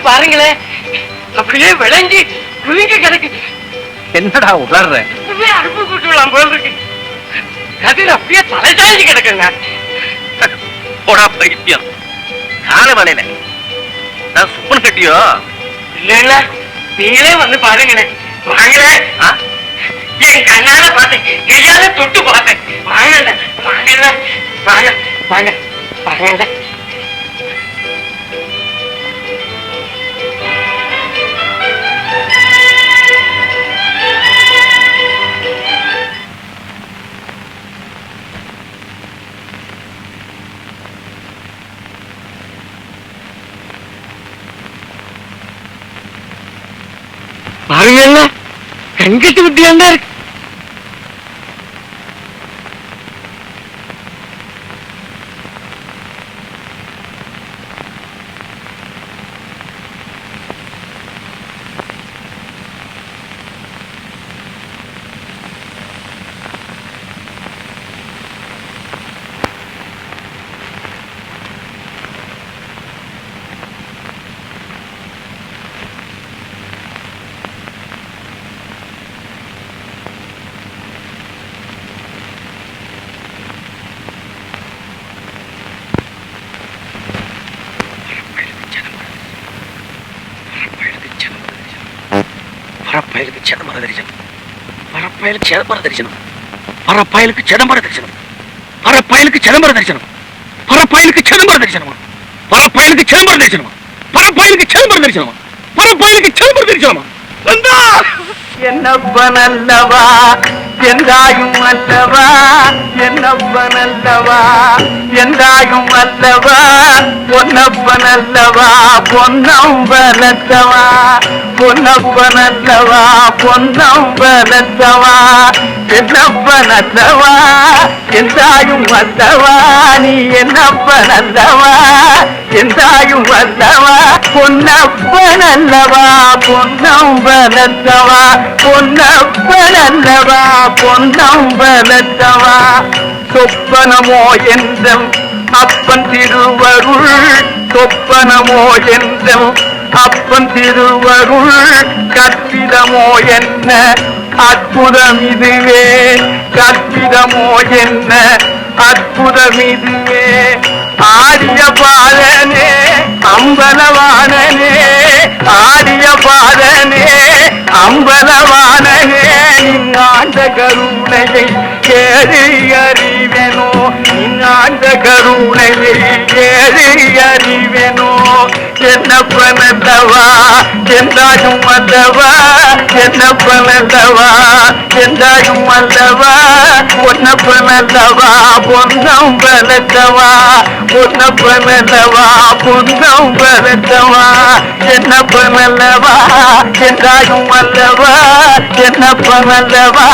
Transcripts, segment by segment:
பாருங்களே, அப்படியே விளைஞ்சி குவிங்க கிடக்கு. என்னடா உளர்ற? அறுப்பு கூட்டுலாம் போல இருக்கு. கதிர் அப்படியே தலைசாஞ்சி கிடக்குங்க. போடா பைத்தியம். கால வேலையில நான் சுப்பன் கட்டியோ இல்ல இல்ல, நீங்களே வந்து பாருங்களேன். வாங்களே, என் கண்ணால பார்த்தேன், கையால தொட்டு பார்த்தேன். வாங்கல வாங்கல, வாங்க வாங்க வாங்கல. பாருங்க, கண்கட்டு வித்தியாண்டா இருக்கு. பரப்பயலுக்கு சிதம்பர தரிசனம், பரப்பயலுக்கு சிதம்பர தரிசனம், பரப்பயலுக்கு சிதம்பர தரிசனம், பரப்பயலுக்கு சிதம்பர தரிசனம், பரப்பயலுக்கு சிதம்பர தரிசனம், பரப்பயலுக்கு சிதம்பர தரிசனம், பரப்பயலுக்கு சிதம்பர தரிசனம், பரப்பயலுக்கு சிதம்பர தரிசனம். வந்தா என்னப்பன் அல்லவா, என்றாயும் அல்லவா, என்னப்பன் அல்லவா, என்றாயும் அல்லவா, பொன்னப்பன் அல்லவா, பொன்னம்பலத்தவா, பொன்னப்பன் அல்லவா, பொன்னம்பலத்தவா, என்னப்பன் அல்லவா, என்றாயும் அல்லவா, நீ என்னப்பன் அல்லவா, என்றாயும் அல்லவா, பொன்னப்பன் அல்லவா, பொன்னம்பலத்தவா, பொன்னப்பன் அல்லவா, பொன்னம்பலத்தவா. சொப்பனமோ என்றும் அப்பன் திருவருள், சொப்பனமோ என்றும் அப்பன் திருவருள், கற்பிதமோ என்ன அற்புதம் இதுவே, கற்பிதமோ என்ன அற்புதம் இதுவே. ஆடிய பாலனே அம்பலவானனே, ஆடிய பாலனே அம்பலவானனே, நின்னாண்ட கருணையை கேடு அறிவெனோ, நின்னாண்ட கருணையை கேடு அறிவெனோ. என்னப்பன் அல்லவா, என்றாயும் அல்லவா, என்னப்பன் அல்லவா, என்றாயும் அல்லவா, பொன்னப்பன் அல்லவா, பொன்னம்பலத்தவா, பொன்னப்பன் அல்லவா, பொன்னம்பலத்தவா, என்னப்பன் அல்லவா, என்றாயும் அல்லவா, என்னப்பன் அல்லவா,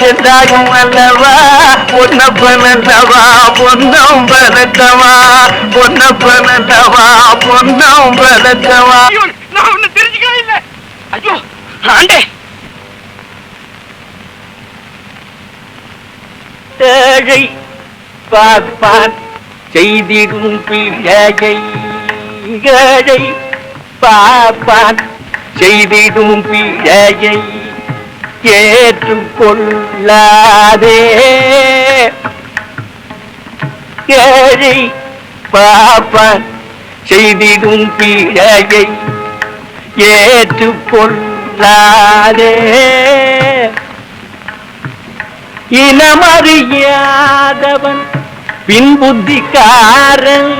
என்றாயும் அல்லவா, பொன்னப்பன் அல்லவா, பொன்னம்பலத்தவா, பொன்னப்பன் அல்லவா, பொன்னம்பலத்தவா. நான் ஒண்ணு தெரிஞ்சுக்கவே இல்லை. ஐயோ ஆண்டே, ஏழை பார்ப்பான் செய்திடும் பிழையை, ஏழை பார்ப்பான் செய்திடும் பிழையை ஏற்றுக்கொள்ளாதே, ஏழை பார்ப்பான் செய்திடும் பிழையை ஏற்றுக்கொள்ளாதே. இனமறியாதவன் பின்புத்திக்காரன்,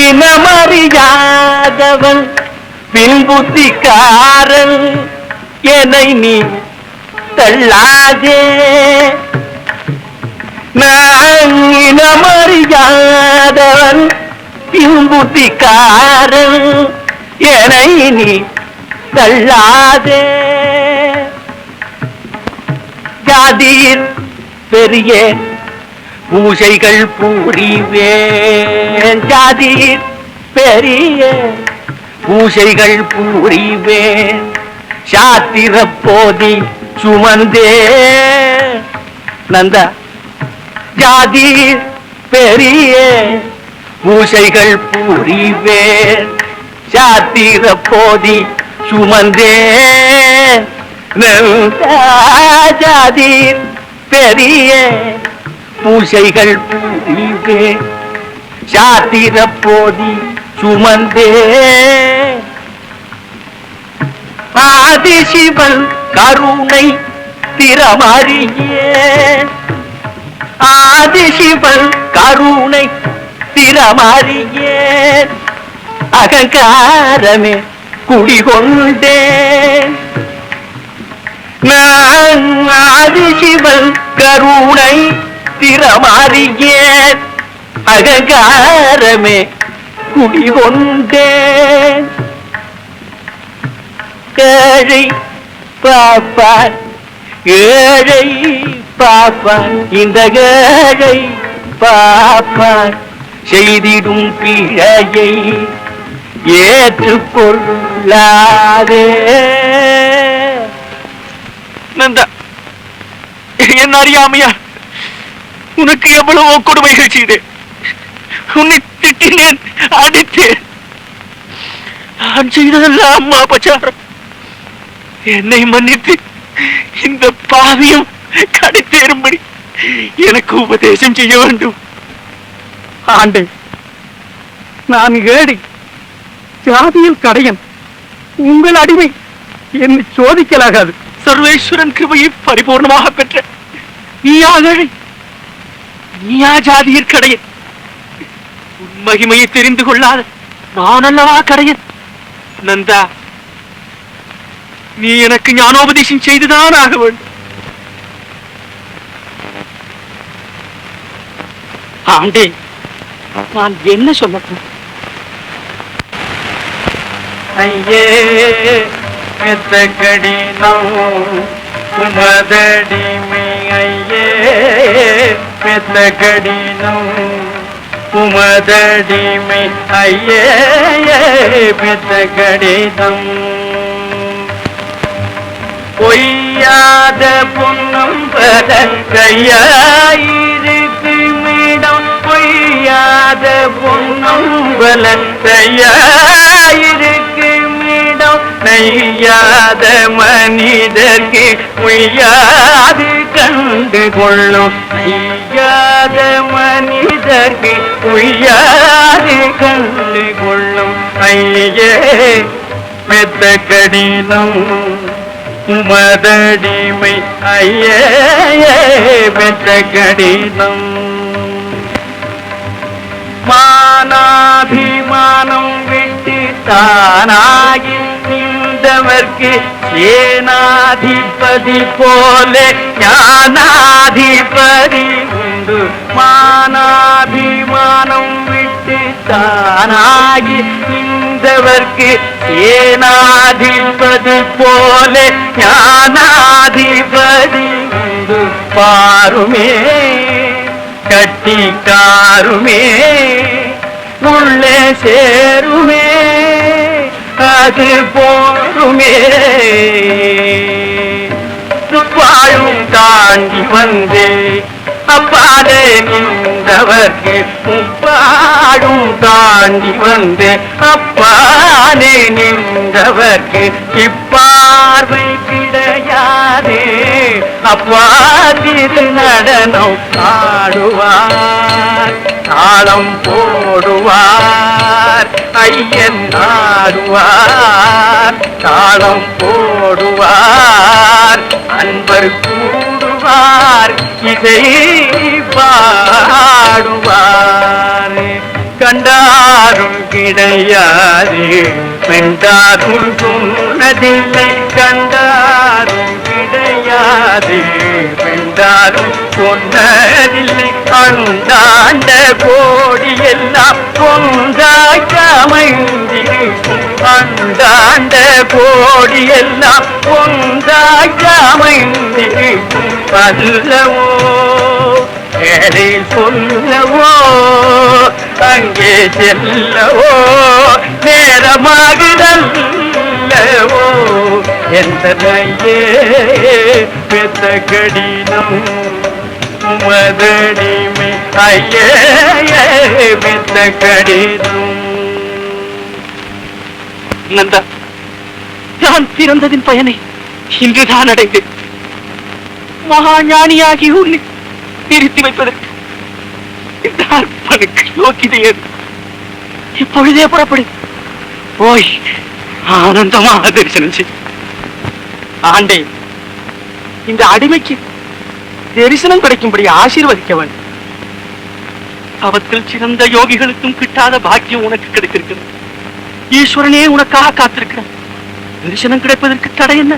இனமறியாதவன் பின்புத்திக்காரன், என்னை நீ தள்ளாதே. நான் இனமறியாதவன் பின்புத்திக்காரன் என்னை நீ தள்ளாதே. ஜாதியில் பெரிய பூஜைகள் பூரிவேன், ஜாதியில் பெரிய பூஜைகள் பூரிவேன், சாத்திர போதி சுமந்தே. நந்தா, ஜாதி பெரிய பூஜைகள் பூரிவேன், சாத்திர போதி சுமந்தே. நந்தா, ஜாதி பெரிய பூஜைகள் பூரிவேன், சாத்திர போதி சுமந்தே. ஆதிசிவன் கருணை திறமறியே, ஆதிசிவன் கருணை திறமறியே. அகங்காரமே குடிகொண்டேன் நான், ஆதிசிவன் கருணை திறமறியேன். அகங்காரமே குடிகொண்டேன். ஏழை பாப்பான், ஏழை பாப்பான், இந்த ஏழை பாப்பான் செய்திடும் பிழையை ஏற்றுக்கொள்ளாதே. நந்தா, என்ன அறியாமையா உனக்கு எவ்வளவோ கொடுமைகள் செய்தேன். உன்னை திட்டினேன், அடித்தேன். நான் செய்ததெல்லாம் அம்மா அபச்சாரம். என்னை மன்னித்து இந்த பாவியம் கடைத்தேறும்படி எனக்கு உபதேசம் செய்ய வேண்டும். ஆண்டே, நான் ஏழை, ஜாதியில் கடையன், உங்கள் அடிமை, என்னை சோதிக்கலாகாது. சர்வேஸ்வரன் கிருபையை பரிபூர்ணமாக பெற்ற நீயா ஏழை, நீயா ஜாதியில் கடையன். உன் மகிமையை தெரிந்து கொள்ளாத நான் அல்லவா கடையன். நந்தா, நீ எனக்கு ஞானோபதேசம் செய்துதான் ஆக வேண்டும். ஆண்டே, நான் என்ன சொல்லட்டும்? ஐயே மெத்த கடினம் உமதடிமை, ஐயே மெத்த கடினம் உமதடிமை, ஐயே மெத்த கடினம். பொய்யாத பொன்னம்பல கையாயிருக்குமிடம், பொய்யாத பொன்னம்பல கையாயிருக்குமிடம். நெய்யாத மனிதர்க்கு பொய்யாது கண்டு கொள்ளும், நெய்யாத மனிதர்க்கு பொய்யாது கண்டு கொள்ளும். ஐயே மெத்த கடினம் உமதடிமை, ஐயே மெத்த கடினம். மானாபிமானம் விட்டு தானாகி நின்றவர்க்கு சேனாதிபதி போல ஞானாதிபதி உண்டு. மானாபிமானம் விட்டு தானாகி நின்றவர்க்கு சேனாதிபதி போல ஞானாதிபதி உண்டு. பாருமே கட்டிக்காருமே, உள்ளே சேருமே அது போருமே. துப்பாயும் தாண்டி வந்தே அப்பாலே நின்றவர்க்கு, முப்பாடும் தாண்டி வந்தே அப்பாலே நின்றவர்க்கு இப்பார்வை கிடையாதே. அப்பா திரு நடனம் ஆடுவார், தாளம் போடுவார், ஐயன் ஆடுவார், தாளம் போடுவார், அன்பர் கூடுவார், இதை பாடுவார். கண்டாரும் கிடையாது பெண்டாரும் சொன்னதில்லை, கண்டாரும் கிடையாது கோடி எல்லாம் ஒன்றாக அமைந்திருக்கும் அல்லவோ ஏழை சொல்லவோ அங்கே செல்லவோ நேரமாகுதல்லவோ எந்த நையே பெத்த கடினம் மதடிமை ஐயே பெத்த கடினம். நந்தா, நான் பிறந்ததின் பயனை இன்றுதான் அடைந்தேன். மகாஞானியாகி உன்னை நிறுத்தி வைப்பதற்கு இந்த அர்ப்பனுக்கு யோக்கியது. இப்பொழுதே புறப்படு, போய் ஆனந்தமாக தரிசனம் செய். ஆண்டே, இந்த அடிமைக்கு தரிசனம் கிடைக்கும்படி ஆசீர்வதிக்க வேண்டும். அவத்தில் சிறந்த யோகிகளுக்கும் கிட்டாத பாக்கியம் உனக்கு கிடைத்திருக்கிறது. ஈஸ்வரனே உனக்காக காத்திருக்கிறார். தரிசனம் கிடைப்பதற்கு தடை என்ன?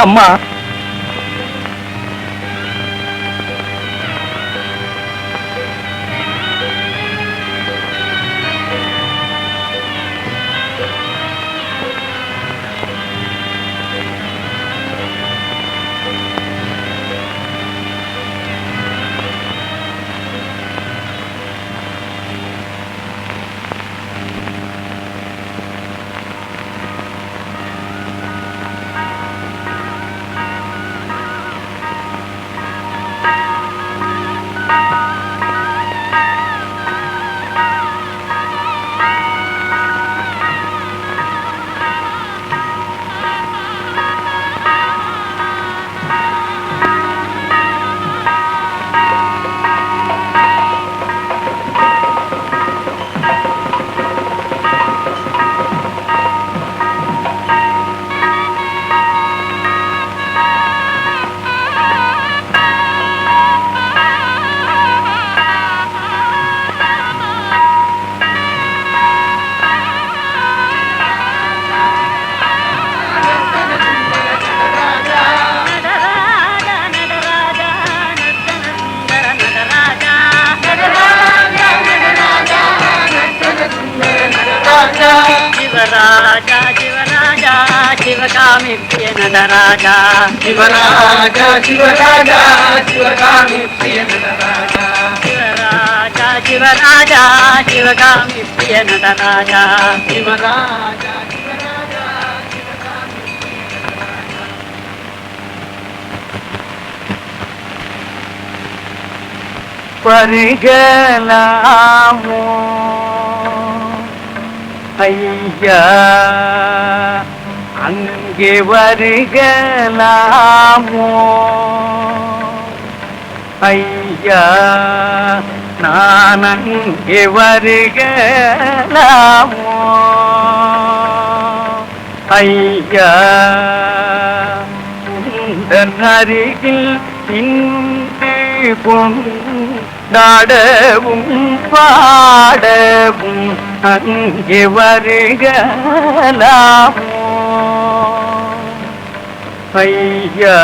அம்மா, शिवराजा शिवराजा शिवकामी प्रिय नटराजा शिवराजा शिवराजा शिवकामी प्रिय नटराजा शिवराजा शिवराजा शिवकामी प्रिय नटराजा शिवराजा வருகலாமோ ஐயா அங்கே வருகலாமோ ஐயா நான் அங்கே வருகலாமோ ஐயா உந்தன் அருகில் நின்று கொண்டாடவும் பாடவும் அங்கே வருகலாமோ ஐயா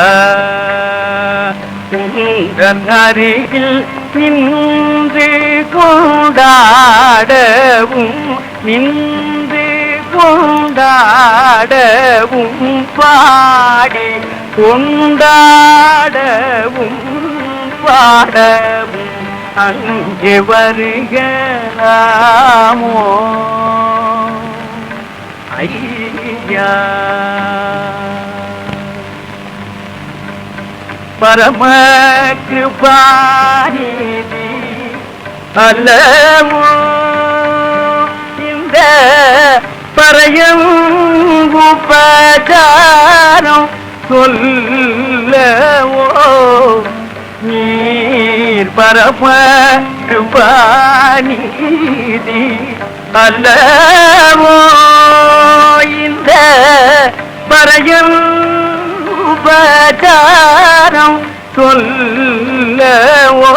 உந்தன் அருகில் நின்று கொண்டாடவும் நின்று கொண்டாடவும் பாடி கொண்டாடவும் பாடவும் அங்கே வருகலாமோ ஐயா பரம கிருபாநிதி அல்லவோ இந்த பரையும் உபச்சாரம் சொல்லவோ நீர் பரம கிருபாநிதி அல்லவோ இந்த பரையும் உபச்சாரம் சொல்லவோ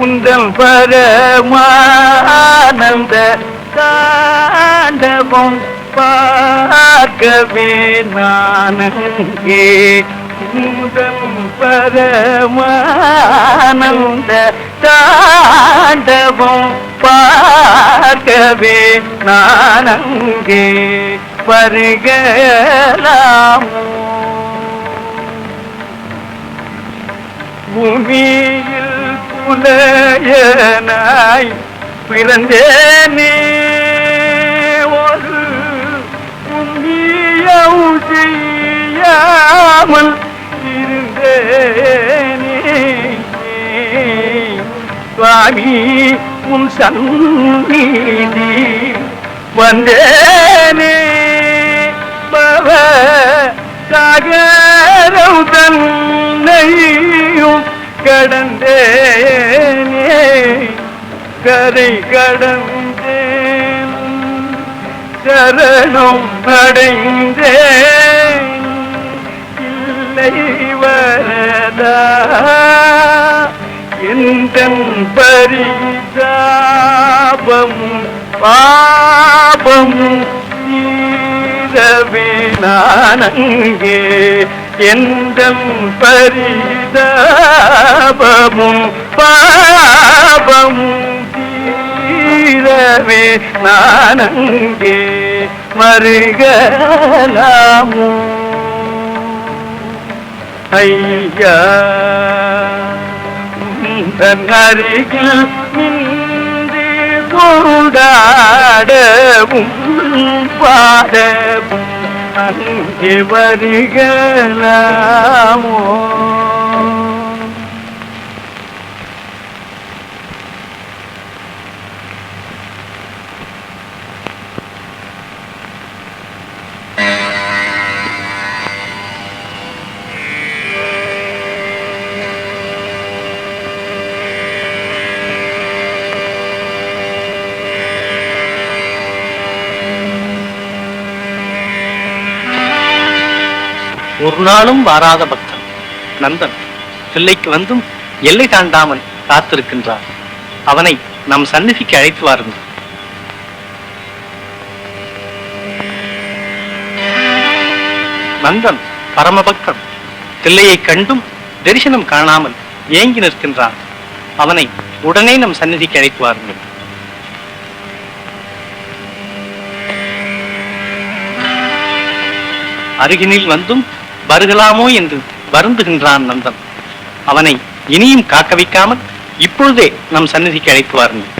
உந்தன் பரமானந்த தாண்டவம் பார்க்கவே நானங்கே உந்தன் பரமானந்த தாண்டவம் பார்க்கவே நானங்கே வருகலாமோ பூமியில் புலையனாய் பிறந்தேனே ஒரு புண்ணியம் செய்யாமல் இருந்தேனே சுவாமி உன் சந்நிதி வந்தேனே பவ சாகரம் தன்னையும் கடந்தேனே கரை கடந்தேன் சரணம் அடைந்தேன் இல்லை வரதா எந்தன் பரிதாபமும் பாபமும் தீரவே நானங்கே எந்தன் பரிதாபமும் பாபமும் தீரவே நானங்கே மருகலாமோ ஐயா தன் அருகில் நின்று கூடாடவும் பாடவும் அங்கே வருகலாமோ ஒரு நாளும் வாராத பக்தன் நந்தன் தில்லைக்கு வந்தும் எல்லை தாண்டாமல் காத்திருக்கின்றான். அவனை நம் சந்நிதிக்கு அழைத்து வாருங்கள். நந்தன் பரமபக்தன் தில்லையை கண்டும் தரிசனம் காணாமல் ஏங்கி நிற்கின்றான். அவனை உடனே நம் சந்நிதிக்கு அழைத்து வாருங்கள். அருகினில் வந்தும் வருகலாமோ என்று வருந்துகின்றான் நந்தன். அவனை இனியும் காக்க வைக்காமல் இப்பொழுதே நம் சந்நிதிக்கு அழைத்து வாருங்கள்.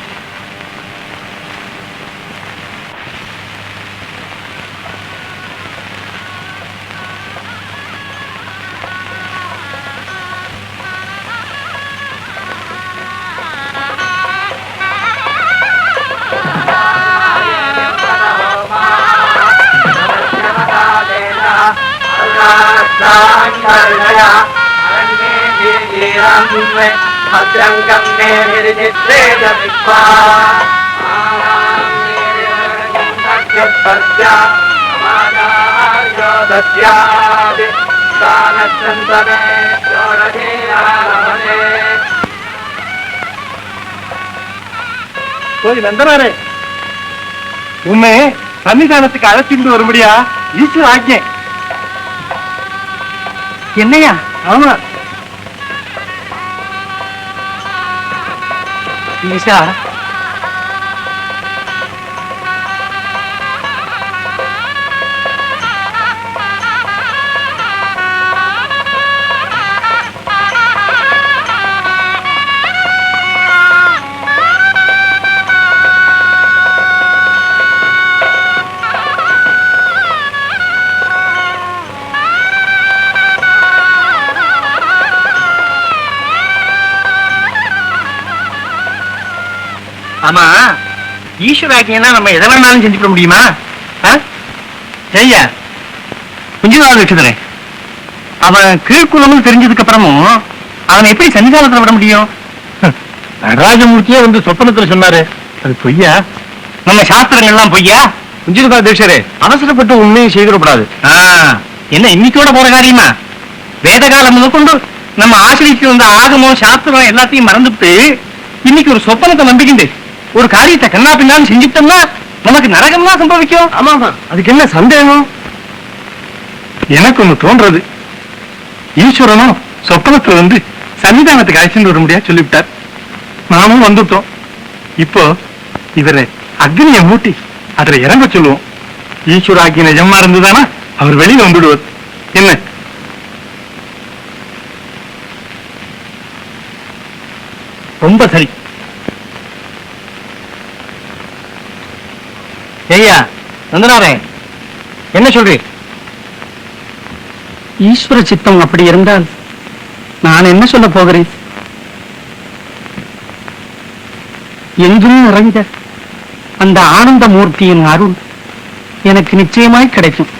நந்தனாரே, உண்மை சன்னிதானத்துக்கு அழைச்சிட்டு வரும்படியா ஈஸ்வர ஆஜ்ஞை. என்னையா? ஆமா ஈசா, ஆமா ஈஸ்வராஜ்ஞா நம்ம எதை வேணாலும் செஞ்சுக்க முடியுமா? ஐயா குஞ்சுநாள் வச்சுக்கிறேன். அவன் கீழ்குலமும் தெரிஞ்சதுக்கு அப்புறமும் அவனை எப்படி சன்னிதானத்துல விட முடியும்? நடராஜமூர்த்தியே வந்து சொப்பனத்துல சொன்னாரு. அது பொய்யா? நம்ம சாஸ்திரங்கள்லாம் பொய்யா? குஞ்சுநாள் தீட்சரே, அவசரப்பட்டு உண்மையை செய்திடக்கூடாது. என்ன இன்னைக்கோட போற காரியமா? வேத காலம் முதற்கொண்டு நம்ம ஆசிரியத்து வந்த ஆகமம் சாஸ்திரம் எல்லாத்தையும் மறந்துட்டு இன்னைக்கு ஒரு சொப்பனத்தை நம்பிக்கிண்டு ஒரு காரியத்தை கண்ணா பின்னான்னு செஞ்சுட்டோம்னா நமக்கு நரகம் தான் சம்பவிக்கும். ஆமாமா, அதுக்கு என்ன சந்தேகம்? எனக்கு ஒண்ணு தோன்றது, ஈஸ்வரனும் சொப்பனத்துல வந்து சன்னிதானத்துக்கு அழைச்சிட்டு வர முடியாது சொல்லிவிட்டார். நாமும் வந்துட்டோம். இப்போ இவரை அக்னியை மூட்டி அதுல இறங்க சொல்லுவோம். ஈஸ்வராக்கி நிஜமா இருந்துதானா அவர் வெளியில வந்துடுவார். என்ன? ரொம்ப சரி. ஐயா நந்தனாரே, என்ன சொல்றீர்? ஈஸ்வர சித்தம் அப்படி இருந்தால் நான் என்ன சொல்ல போகிறேன்? எங்கும் நிறைந்த அந்த ஆனந்த மூர்த்தியின் அருள் எனக்கு நிச்சயமாய் கிடைக்கும்.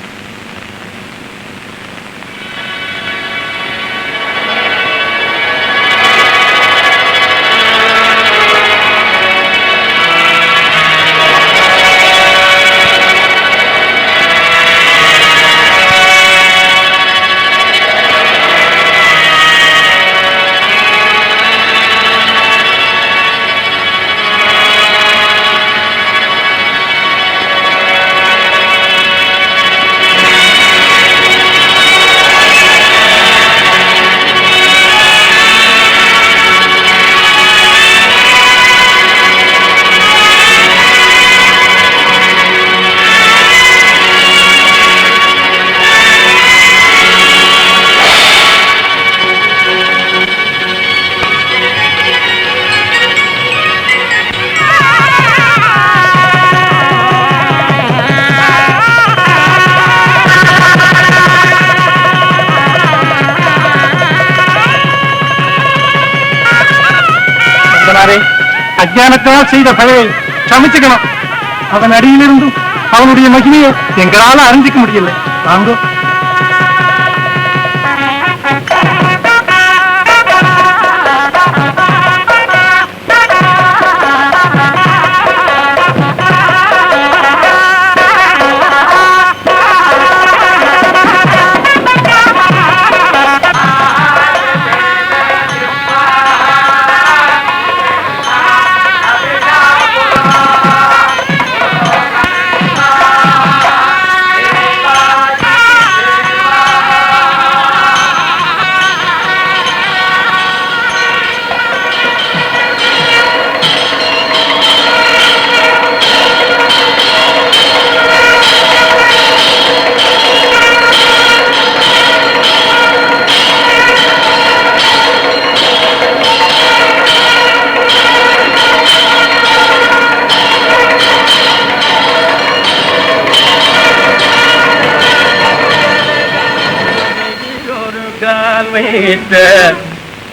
அஜானத்தால் செய்த பழையை சமைச்சுக்கணும். அவன் அடியிலிருந்தும் அவனுடைய மகிமையை எங்களால அறிஞ்சிக்க முடியல. வாங்கோ.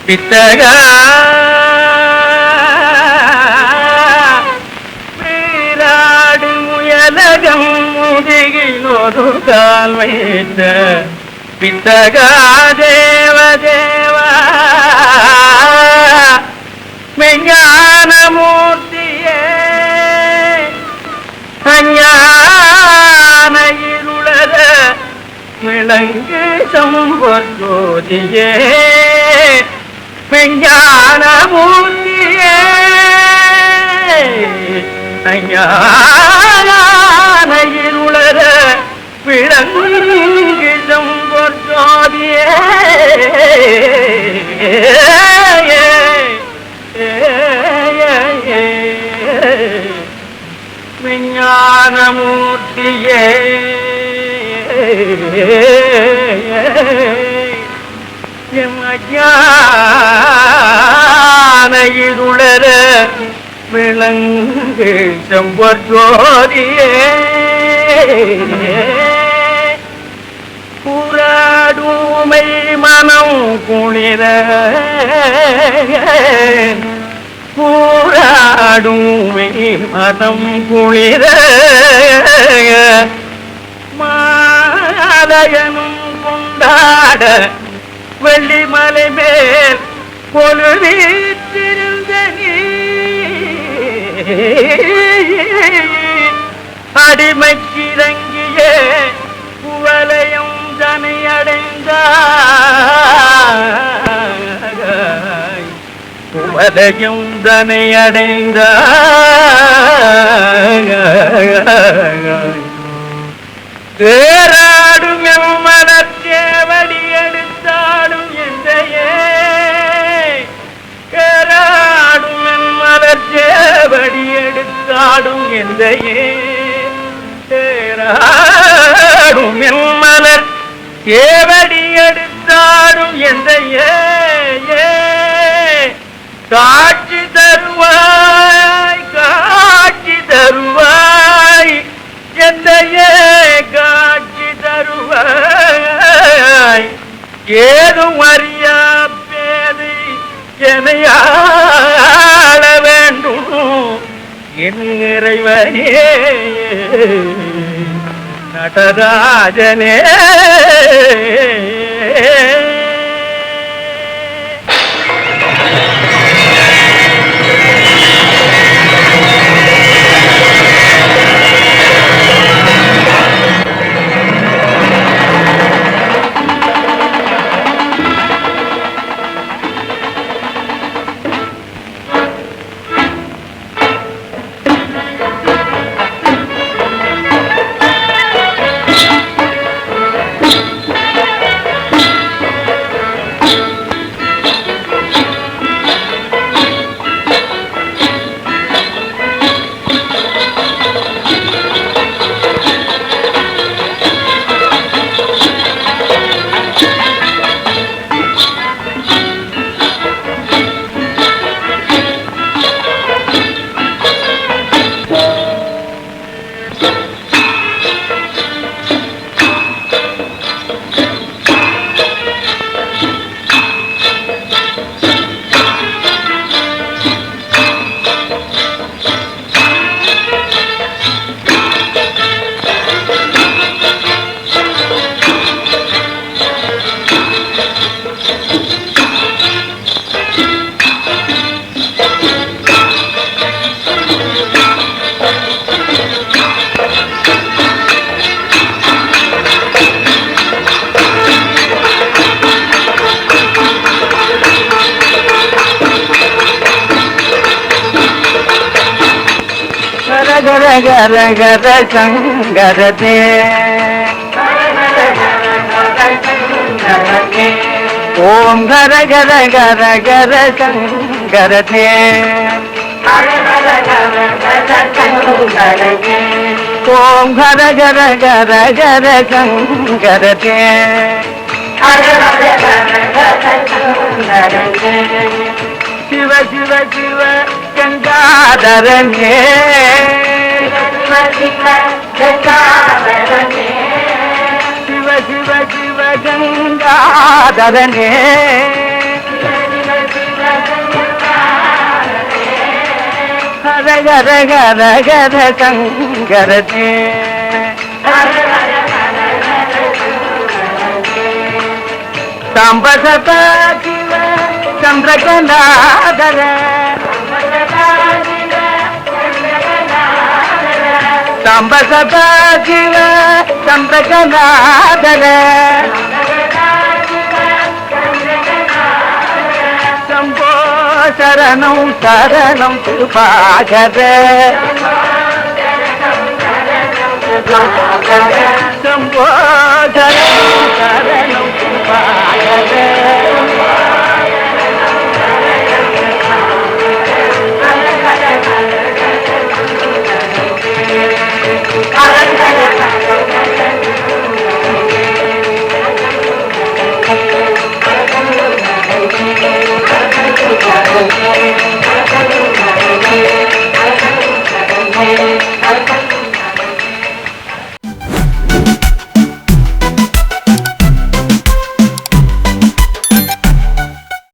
பித்தகா வீராடு முயலகம் முதுகிலொரு கால் வைத்த பித்தகா தேவ தேவா மெஞ்ஞான மூர்த்தியே அஞ்ஞான இருளர விளங்கு சம்பொற்ஜோதியே விஞ்ஞான மூர்த்தியே அஞ்ஞான இருளர விளங்கு சம்பொற்ஜோதியே விஞ்ஞான மூர்த்தியே ஞான இருளர விளங்கு செம்பொற்ஜோதியே புறாடுமை மனம் குளிர பூராடுமை மனம் குளிர மாலயனும் கொண்டாட வெள்ளிமலை மேல் பொழுவீற்றிருந்த நீ அடிமைக்கிறங்கிய குவலையும் ஜனை அடைந்தாய் உலகம் தனை அடைந்தாய் தேராடும் என் மனத்தேவடி எடுத்தாடும் எந்தையே கேராடும் என் மனத்தேவடி எடுத்தாடும் எந்தையே தேராடும் என் மலர் தேவடி எடுத்தாடும் எந்தையே காட்சி தருவாய் காட்சி தருவாய் எந்தையே காட்சி தருவாய் ஏதும் அறியா பேதை எனையாள வேண்டும் என் இறைவனே நடராஜனே गர गர गர சங்கரதே ஓம் गர गர गர गர சங்கரதே ஓம் गர गர गர गர சங்கரதே शिव शिव शिव गंगाधरने शिव शिव शिव गंगाधरने हर गर गर गर शंकरने सांब सदा शिव चंद्रकलाधर सांब सदा शिव चंद्रकलाधर शंभो शरणं शरणं कृपाकर शंभो